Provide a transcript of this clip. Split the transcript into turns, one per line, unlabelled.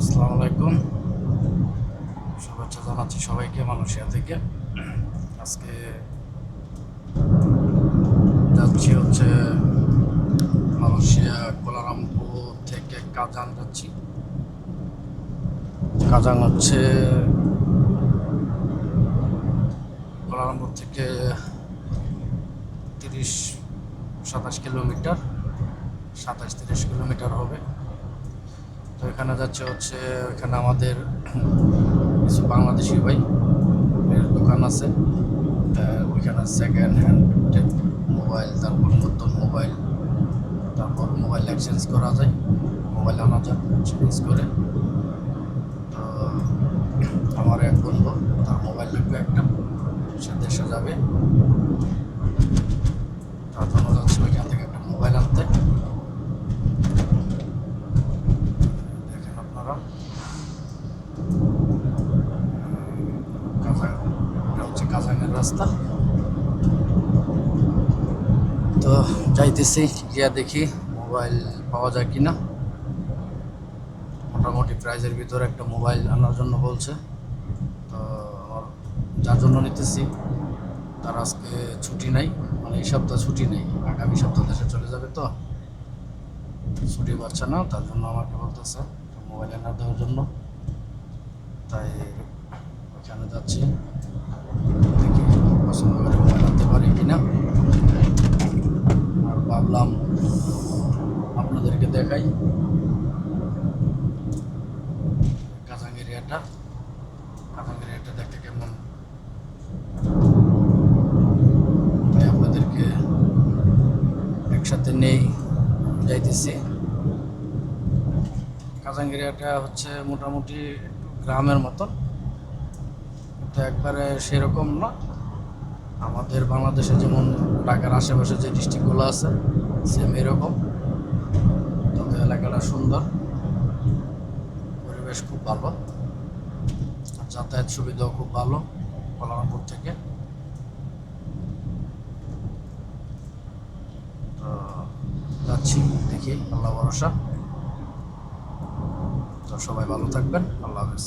আসসালামু আলাইকুম। শুভেচ্ছা জানাচ্ছি সবাইকে মালয়েশিয়া থেকে। আজকে যাচ্ছি হচ্ছে মালয়েশিয়া কুয়ালালামপুর থেকে কাজাং যাচ্ছি। কাজাং হচ্ছে কুয়ালালামপুর থেকে 30-27 কিলোমিটার, 27-30 কিলোমিটার হবে। তো এখানে যাচ্ছে হচ্ছে ওইখানে আমাদের কিছু বাংলাদেশি ভাই এর দোকান আছে। ওইখানে সেকেন্ড হ্যান্ড মোবাইল, তারপর নতুন মোবাইল, তারপর মোবাইল এক্সচেঞ্জ করা যায়, মোবাইল আনা যায় চেঞ্জ করে। তো আমার এক বন্ধু, তার মোবাইল লাগবে একটা, সে দেশে যাবে, তার জন্য যাচ্ছে ওইখান থেকে একটা মোবাইল আনতে। দেখেন আপনারা, কাজাং, এটা হচ্ছে কাজাংয়ের রাস্তা। তো যাইতেছি, গিয়া দেখি মোবাইল পাওয়া যায় কিনা। মোটামুটি প্রাইজের ভিতরে একটা মোবাইল আনার জন্য বলছে। তো আমার যার জন্য নিতেছি তার আজকে ছুটি নাই, মানে এই সপ্তাহ ছুটি নেই, আগামী সপ্তাহ দেশে চলে যাবে, তো ছুটি পাচ্ছে না, তার জন্য আমাকে বলতেছে মোবাইল এনে দেওয়ার জন্য। তাই ওইখানে যাচ্ছি, দেখি পছন্দ করে মোবাইল আনতে পারি কিনা। আর ভাবলাম আপনাদেরকে দেখাই কাজাং এরিয়াটা, কাজাং এরিয়াটা দেখতে কেমন, তাই আপনাদেরকে একসাথে নেই যাইতেছি। কাজাং এরিয়াটা হচ্ছে মোটামুটি গ্রামের মতন, তো একবারে সেরকম না। আমাদের বাংলাদেশে যেমন ঢাকার আশেপাশে যে ডিস্ট্রিক্টগুলো আছে সেম এরকম। তবে এলাকাটা সুন্দর, পরিবেশ খুব ভালো, আর যাতায়াত সুবিধাও খুব ভালো কুয়ালালামপুর থেকে। তো যাচ্ছি, দেখি, আল্লাহ ভরসা। তো সবাই ভালো থাকবেন, আল্লাহ হাফেজ।